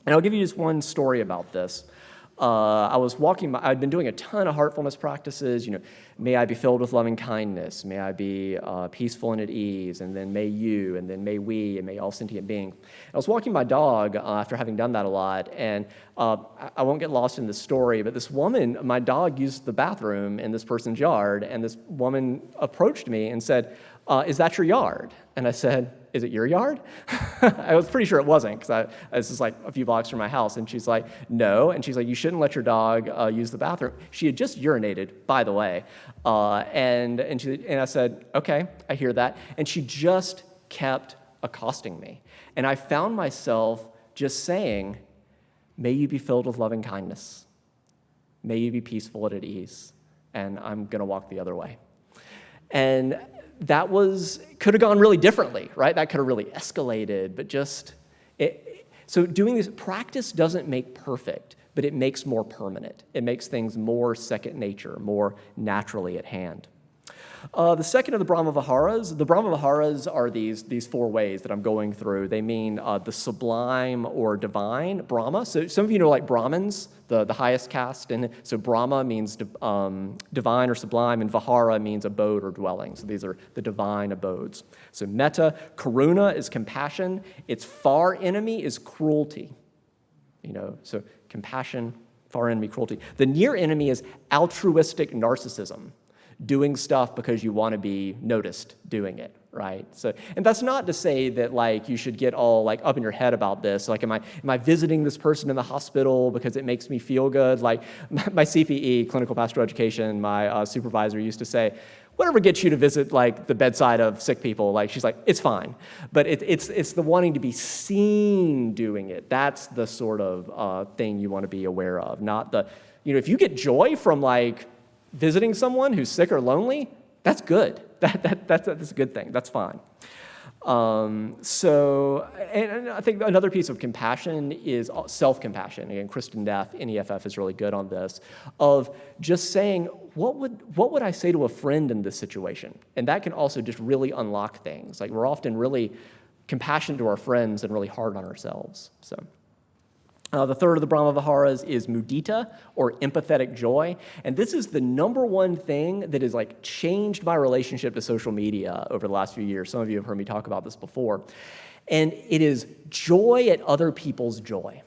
And I'll give you just one story about this. I'd been doing a ton of heartfulness practices, may I be filled with loving kindness, may I be peaceful and at ease, and then may you, and then may we, and may all sentient beings. I was walking my dog after having done that a lot, and I won't get lost in this story, but this woman, my dog used the bathroom in this person's yard, and this woman approached me and said, is that your yard? And I said, is it your yard? I was pretty sure it wasn't, because this is like a few blocks from my house. And she's like, no. And she's like, you shouldn't let your dog use the bathroom. She had just urinated, by the way. And I said, okay, I hear that. And she just kept accosting me. And I found myself just saying, may you be filled with loving kindness. May you be peaceful and at ease. And I'm going to walk the other way. And that could have gone really differently, right? That could have really escalated, but so doing this, practice doesn't make perfect, but it makes more permanent. It makes things more second nature, more naturally at hand. The second of the Brahmaviharas are these four ways that I'm going through. They mean the sublime or divine, Brahma. So some of you know like Brahmins, the highest caste. And so Brahma means divine or sublime, and Vihara means abode or dwelling. So these are the divine abodes. So metta, karuna is compassion. Its far enemy is cruelty. So compassion, far enemy, cruelty. The near enemy is altruistic narcissism. Doing stuff because you want to be noticed doing it, right? So, and that's not to say that like you should get all like up in your head about this. Like, am I visiting this person in the hospital because it makes me feel good? Like my CPE, clinical pastoral education, my supervisor used to say, whatever gets you to visit like the bedside of sick people, like she's like, it's fine. But it's the wanting to be seen doing it. That's the sort of thing you want to be aware of. Not the, if you get joy from like visiting someone who's sick or lonely, that's good. That's a good thing. That's fine. So I think another piece of compassion is self-compassion. Again, Kristen Neff, NEFF, is really good on this, of just saying, what would I say to a friend in this situation? And that can also just really unlock things. Like we're often really compassionate to our friends and really hard on ourselves. So. The third of the Brahmaviharas is mudita, or empathetic joy. And this is the number one thing that has like changed my relationship to social media over the last few years. Some of you have heard me talk about this before. And it is joy at other people's joy.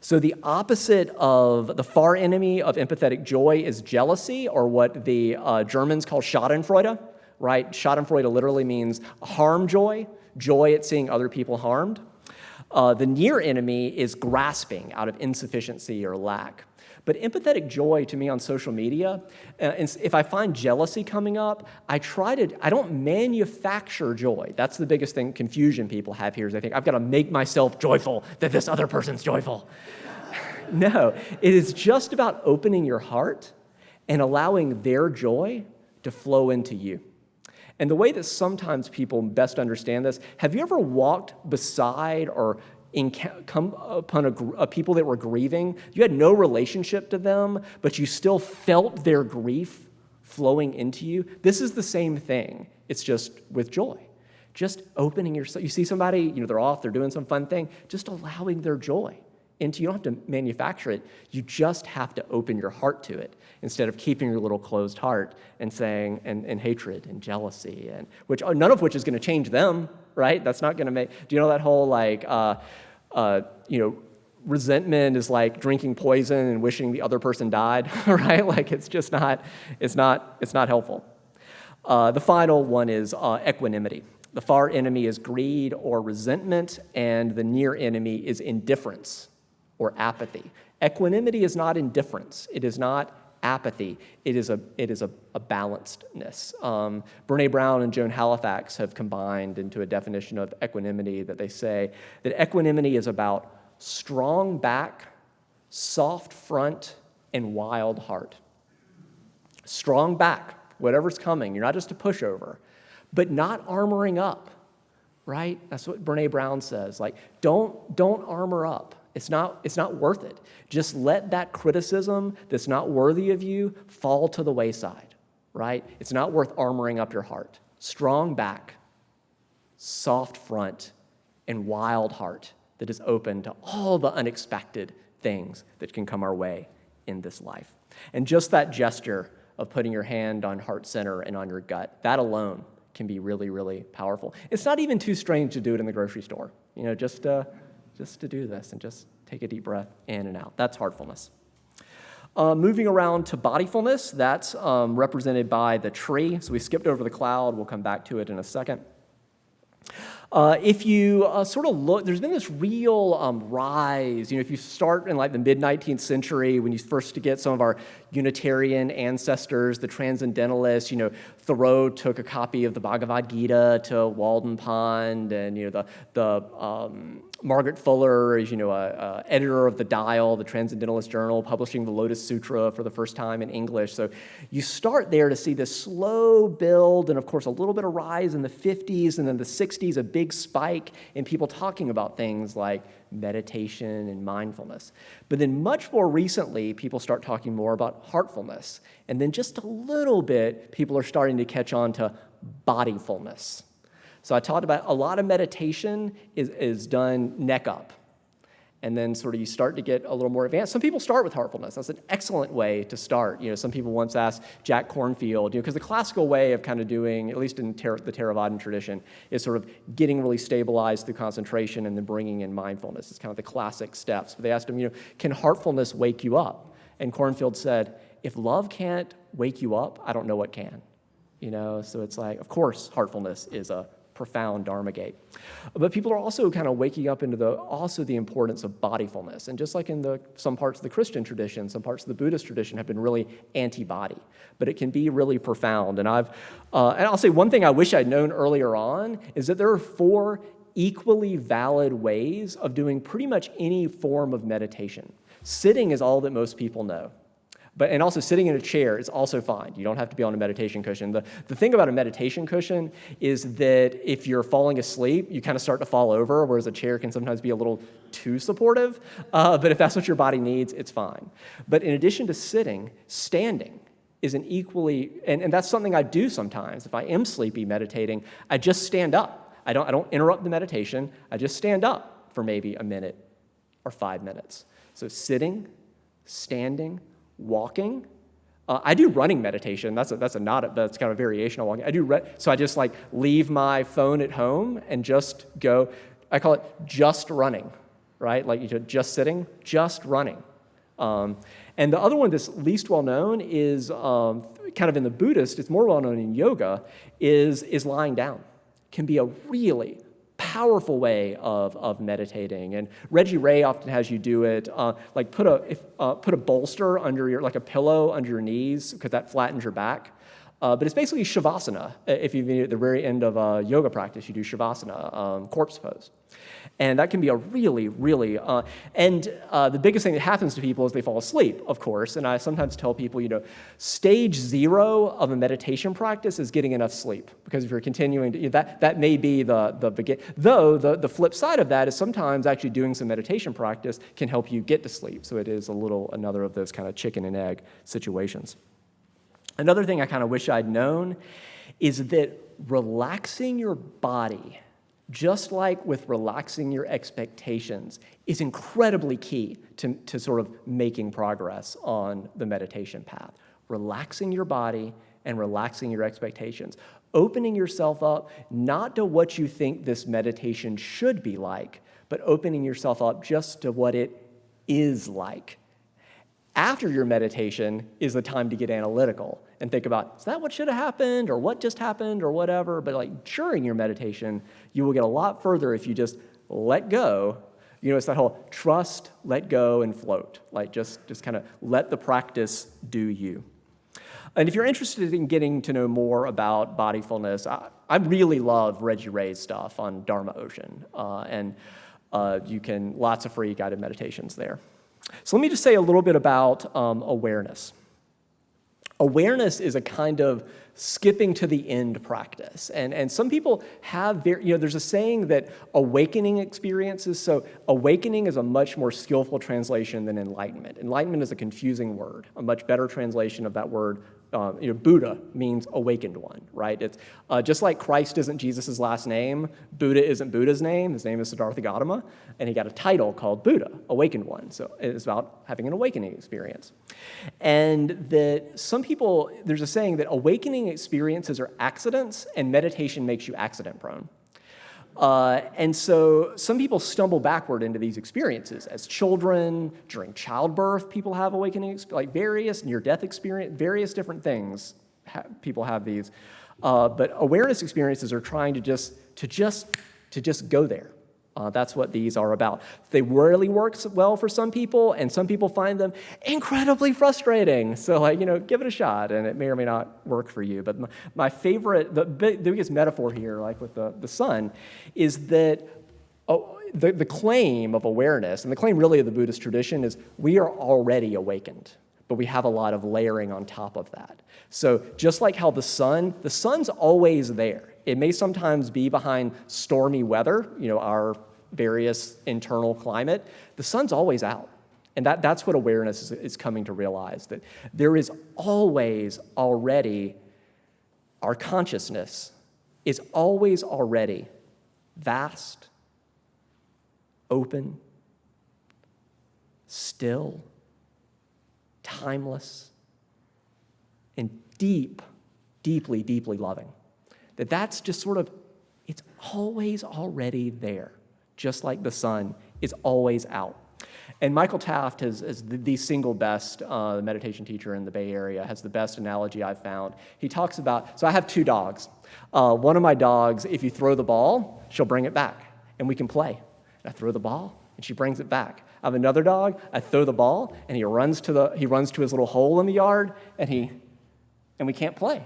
So the opposite of the far enemy of empathetic joy is jealousy, or what the Germans call Schadenfreude, right? Schadenfreude literally means harm joy at seeing other people harmed. The near enemy is grasping out of insufficiency or lack. But empathetic joy to me on social media, if I find jealousy coming up, I don't manufacture joy. That's the biggest confusion people have here is they think, I've got to make myself joyful that this other person's joyful. No, it is just about opening your heart and allowing their joy to flow into you. And the way that sometimes people best understand this, have you ever walked beside or come upon a people that were grieving? You had no relationship to them, but you still felt their grief flowing into you. This is the same thing. It's just with joy. Just opening yourself. You see somebody, they're off, they're doing some fun thing, just allowing their joy into you. You don't have to manufacture it. You just have to open your heart to it instead of keeping your little closed heart and saying, and hatred and jealousy, and none of which is going to change them, right? That's not going to make, do you know that whole resentment is like drinking poison and wishing the other person died, right? Like it's not helpful. The final one is equanimity. The far enemy is greed or resentment, and the near enemy is indifference or apathy. Equanimity is not indifference. It is not apathy. It is a balancedness. Brene Brown and Joan Halifax have combined into a definition of equanimity that they say that equanimity is about strong back, soft front, and wild heart. Strong back, whatever's coming. You're not just a pushover, but not armoring up, right? That's what Brene Brown says. Like, don't armor up. It's not worth it. Just let that criticism that's not worthy of you fall to the wayside, right? It's not worth armoring up your heart. Strong back, soft front, and wild heart that is open to all the unexpected things that can come our way in this life. And just that gesture of putting your hand on heart center and on your gut, that alone can be really, really powerful. It's not even too strange to do it in the grocery store, just to do this and just take a deep breath in and out. That's heartfulness. Moving around to bodyfulness, that's represented by the tree. So we skipped over the cloud. We'll come back to it in a second. If you sort of look, there's been this real rise. If you start in like the mid-19th century, when you first get some of our Unitarian ancestors, the Transcendentalists, Thoreau took a copy of the Bhagavad Gita to Walden Pond, and the Margaret Fuller is editor of the Dial, the Transcendentalist Journal, publishing the Lotus Sutra for the first time in English. So you start there to see this slow build, and of course a little bit of rise in the 50s, and then the 60s, a big spike in people talking about things like meditation and mindfulness. But then much more recently, people start talking more about heartfulness. And then just a little bit, people are starting to catch on to bodyfulness. So I talked about a lot of meditation is done neck up. And then sort of you start to get a little more advanced. Some people start with heartfulness. That's an excellent way to start. Some people once asked Jack Kornfield, because the classical way of kind of doing, at least in the Theravadan tradition, is sort of getting really stabilized through concentration and then bringing in mindfulness. It's kind of the classic steps. But they asked him, can heartfulness wake you up? And Kornfield said, if love can't wake you up, I don't know what can. So it's like, of course, heartfulness is a profound Dharma gate. But people are also kind of waking up into the importance of bodyfulness. And just like in some parts of the Christian tradition, some parts of the Buddhist tradition have been really anti-body. But it can be really profound. And I'll say one thing I wish I'd known earlier on is that there are 4 equally valid ways of doing pretty much any form of meditation. Sitting is all that most people know. And also sitting in a chair is also fine. You don't have to be on a meditation cushion. The thing about a meditation cushion is that if you're falling asleep, you kind of start to fall over, whereas a chair can sometimes be a little too supportive. But if that's what your body needs, it's fine. But in addition to sitting, standing is an equally, and that's something I do sometimes. If I am sleepy meditating, I just stand up. I don't interrupt the meditation. I just stand up for maybe a minute or 5 minutes. So sitting, standing, walking. I do running meditation. That's kind of a variation on walking. So I just leave my phone at home and just go. I call it just running, right? Like just sitting, just running. And the other one that's least well known is kind of in the Buddhist. It's more well known in yoga. Is lying down. Can be a really powerful way of meditating. And Reggie Ray often has you do it, put a bolster under a pillow under your knees, because that flattens your back. But it's basically Shavasana. If you've been at the very end of a yoga practice, you do Shavasana, corpse pose. And that can be a really, really, the biggest thing that happens to people is they fall asleep, of course. And I sometimes tell people, stage 0 of a meditation practice is getting enough sleep. Because if you're continuing to, that may be the begin. Though the flip side of that is sometimes actually doing some meditation practice can help you get to sleep. So it is another of those kind of chicken and egg situations. Another thing I kind of wish I'd known is that relaxing your body, just like with relaxing your expectations, is incredibly key to sort of making progress on the meditation path. Relaxing your body and relaxing your expectations. Opening yourself up, not to what you think this meditation should be like, but opening yourself up just to what it is like. After your meditation is the time to get analytical and think about, is that what should have happened, or what just happened, or whatever? But during your meditation, you will get a lot further if you just let go, It's that whole trust, let go, and float. Like just kind of let the practice do you. And if you're interested in getting to know more about bodyfulness, I really love Reggie Ray's stuff on Dharma Ocean. And you can, lots of free guided meditations there. So let me just say a little bit about awareness. Awareness is a kind of skipping to the end practice. And some people have, there's a saying that awakening experiences, so awakening is a much more skillful translation than enlightenment. Enlightenment is a confusing word. A much better translation of that word, Buddha means awakened one, right? It's just like Christ isn't Jesus' last name, Buddha isn't Buddha's name. His name is Siddhartha Gautama, and he got a title called Buddha, awakened one. So it's about having an awakening experience. And that some people, there's a saying that awakening experiences are accidents, and meditation makes you accident prone. And so some people stumble backward into these experiences. As children, during childbirth, people have awakening, like various near-death experience, various different things. People have these, but awareness experiences are trying to just go there. That's what these are about. They really work well for some people, and some people find them incredibly frustrating. So, give it a shot, and it may or may not work for you. But my favorite, the biggest metaphor here, like with the sun, is that the claim of awareness, and the claim really of the Buddhist tradition, is we are already awakened, but we have a lot of layering on top of that. So just like how the sun's always there. It may sometimes be behind stormy weather, our various internal climate. The sun's always out. And that's what awareness is coming to realize, that there is always already, our consciousness is always already vast, open, still, timeless, and deeply, deeply loving. That's just sort of, it's always already there, just like the sun is always out. And Michael Taft is the single best meditation teacher in the Bay Area, has the best analogy I've found. He talks about, so I have 2 dogs. One of my dogs, if you throw the ball, she'll bring it back, and we can play. And I throw the ball, and she brings it back. I have another dog, I throw the ball, and he runs to his little hole in the yard, and we can't play.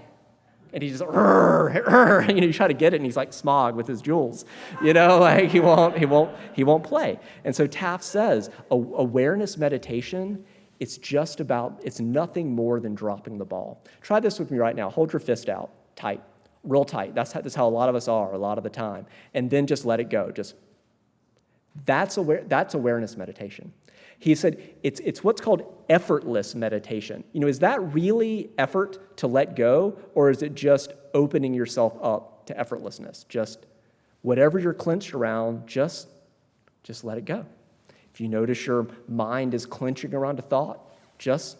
And he just, you try to get it, and he's like Smog with his jewels, like he won't play. And so Taft says, awareness meditation, it's nothing more than dropping the ball. Try this with me right now. Hold your fist out, tight, real tight. That's how a lot of us are a lot of the time. And then just let it go. That's awareness meditation. He said it's what's called effortless meditation. Is that really effort to let go, or is it just opening yourself up to effortlessness? Just whatever you're clenched around, just let it go. If you notice your mind is clenching around a thought, just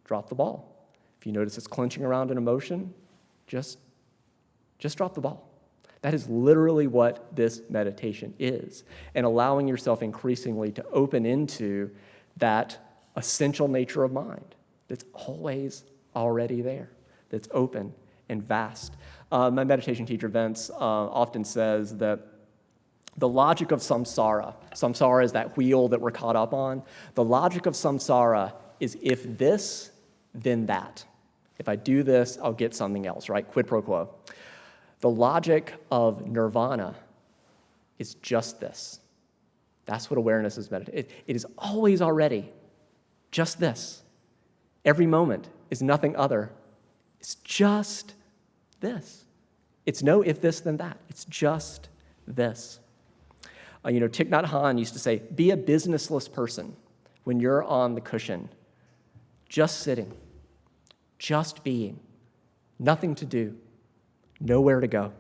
drop the ball. If you notice it's clenching around an emotion, just drop the ball. That is literally what this meditation is, and allowing yourself increasingly to open into that essential nature of mind that's always already there, that's open and vast. My meditation teacher, Vince, often says that the logic of samsara is that wheel that we're caught up on. The logic of samsara is if this, then that. If I do this, I'll get something else, right? Quid pro quo. The logic of nirvana is just this. That's what awareness is meditation. It is always already just this. Every moment is nothing other. It's just this. It's no if this, then that. It's just this. Thich Nhat Hanh used to say, be a businessless person when you're on the cushion, just sitting, just being, nothing to do. Nowhere to go.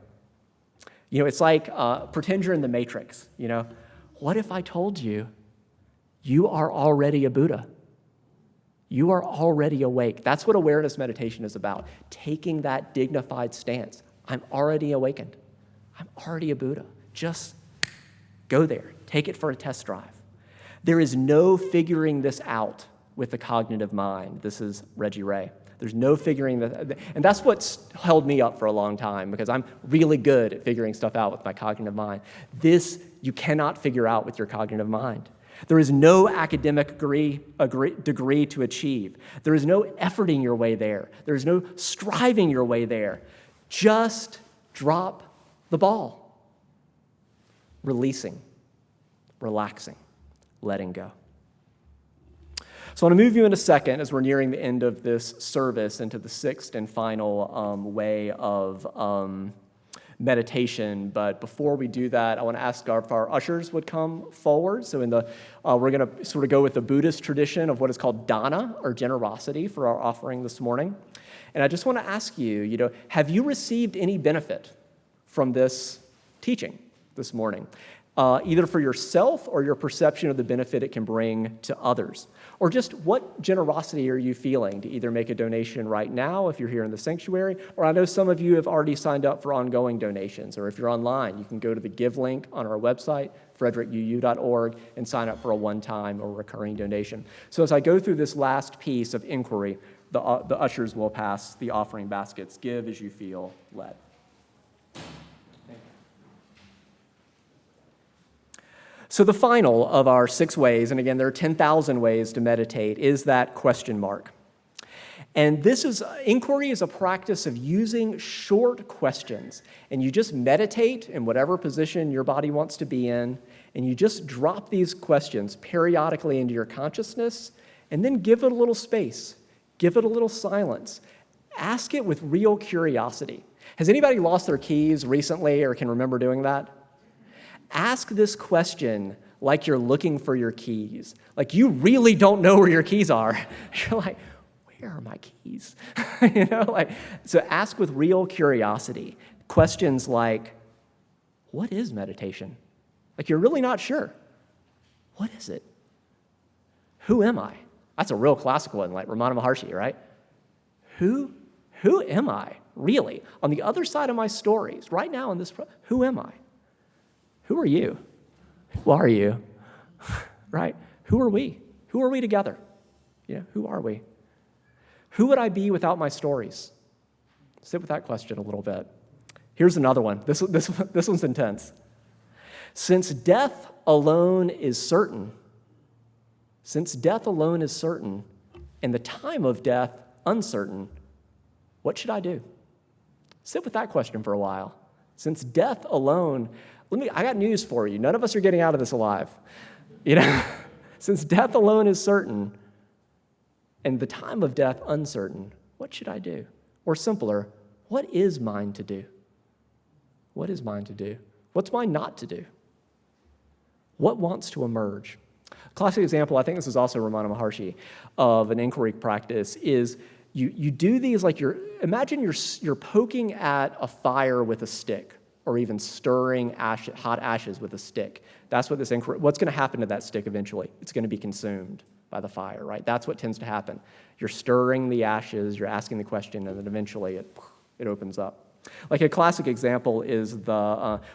It's like pretend you're in the Matrix. What if I told you you are already a Buddha? You are already awake. That's what awareness meditation is about. Taking that dignified stance. I'm already awakened. I'm already a Buddha. Just go there. Take it for a test drive. There is no figuring this out with the cognitive mind. This is Reggie Ray. There's no figuring that, and that's what's held me up for a long time, because I'm really good at figuring stuff out with my cognitive mind. This you cannot figure out with your cognitive mind. There is no academic degree to achieve. There is no efforting your way there. There is no striving your way there. Just drop the ball. Releasing, relaxing, letting go. So I want to move you in a second, as we're nearing the end of this service, into the sixth and final way of meditation. But before we do that, I want to ask if our ushers would come forward. So we're going to sort of go with the Buddhist tradition of what is called dana, or generosity, for our offering this morning. And I just want to ask you, have you received any benefit from this teaching this morning? Either for yourself or your perception of the benefit it can bring to others. Or just what generosity are you feeling to either make a donation right now if you're here in the sanctuary, or I know some of you have already signed up for ongoing donations, or if you're online, you can go to the Give link on our website, frederickuu.org, and sign up for a one-time or recurring donation. So as I go through this last piece of inquiry, the ushers will pass the offering baskets. Give as you feel led. So the final of our 6 ways, and again, there are 10,000 ways to meditate, is that question mark. And inquiry is a practice of using short questions. And you just meditate in whatever position your body wants to be in, and you just drop these questions periodically into your consciousness, and then give it a little space, give it a little silence. Ask it with real curiosity. Has anybody lost their keys recently or can remember doing that? Ask this question like you're looking for your keys. Like you really don't know where your keys are. You're like, where are my keys? So ask with real curiosity. Questions like, what is meditation? Like you're really not sure. What is it? Who am I? That's a real classical one, like Ramana Maharshi, right? Who am I, really? On the other side of my stories, right now in this, who am I? Who are you? Who are you? Right? Who are we? Who are we together? Who are we? Who would I be without my stories? Sit with that question a little bit. Here's another one. This one's intense. Since death alone is certain, and the time of death uncertain, what should I do? Sit with that question for a while. Since death alone, I got news for you. None of us are getting out of this alive. Since death alone is certain, and the time of death uncertain, what should I do? Or simpler, what is mine to do? What is mine to do? What's mine not to do? What wants to emerge? A classic example, I think this is also Ramana Maharshi, of an inquiry practice is you do these like imagine you're poking at a fire with a stick, or even stirring hot ashes with a stick. That's what what's going to happen to that stick eventually? It's going to be consumed by the fire, right? That's what tends to happen. You're stirring the ashes, you're asking the question, and then eventually it opens up. Like a classic example is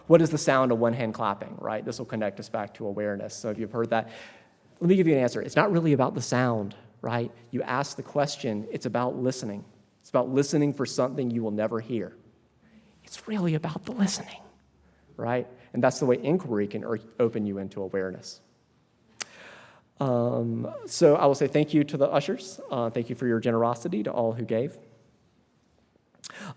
what is the sound of one hand clapping, right? This will connect us back to awareness. So if you've heard that, let me give you an answer. It's not really about the sound, right? You ask the question, it's about listening. It's about listening for something you will never hear. It's really about the listening, right? And that's the way inquiry can open you into awareness. So I will say thank you to the ushers. Thank you for your generosity to all who gave.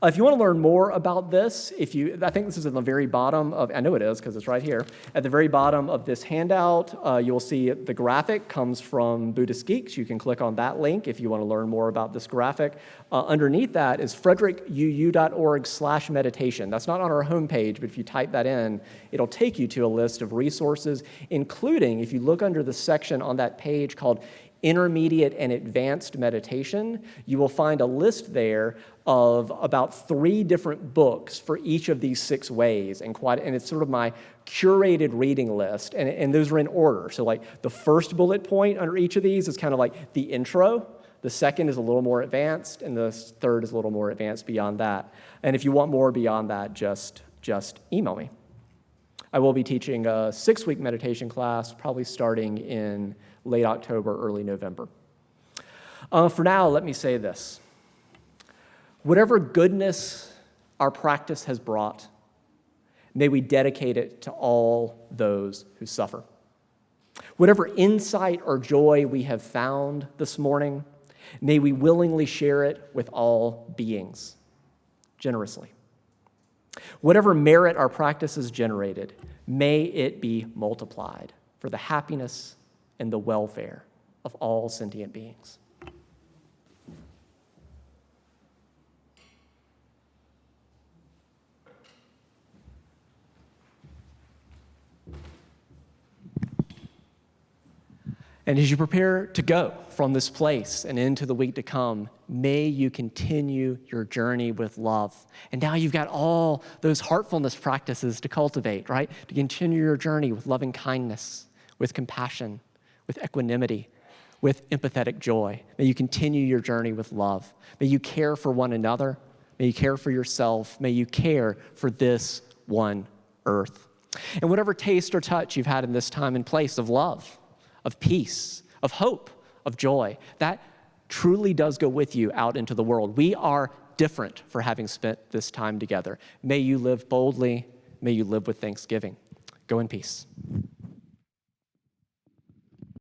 If you want to learn more about this, I think this is at the very bottom I know it is because it's right here. At the very bottom of this handout, you'll see the graphic comes from Buddhist Geeks. You can click on that link if you want to learn more about this graphic. Underneath that is frederickuu.org/meditation. That's not on our homepage, but if you type that in, it'll take you to a list of resources, including, if you look under the section on that page called Intermediate and Advanced Meditation, you will find a list there of about 3 different books for each of these 6 ways, and it's sort of my curated reading list, and those are in order. So like the first bullet point under each of these is kind of like the intro, the second is a little more advanced, and the third is a little more advanced beyond that. And if you want more beyond that, just email me. I will be teaching a 6-week meditation class, probably starting in late October, early November. For now, let me say this. Whatever goodness our practice has brought, may we dedicate it to all those who suffer. Whatever insight or joy we have found this morning, may we willingly share it with all beings, generously. Whatever merit our practice has generated, may it be multiplied for the happiness and the welfare of all sentient beings. And as you prepare to go from this place and into the week to come, may you continue your journey with love. And now you've got all those heartfulness practices to cultivate, right? To continue your journey with loving kindness, with compassion, with equanimity, with empathetic joy. May you continue your journey with love. May you care for one another. May you care for yourself. May you care for this one earth. And whatever taste or touch you've had in this time and place of love, of peace, of hope, of joy, that truly does go with you out into the world. We are different for having spent this time together. May you live boldly. May you live with thanksgiving. Go in peace.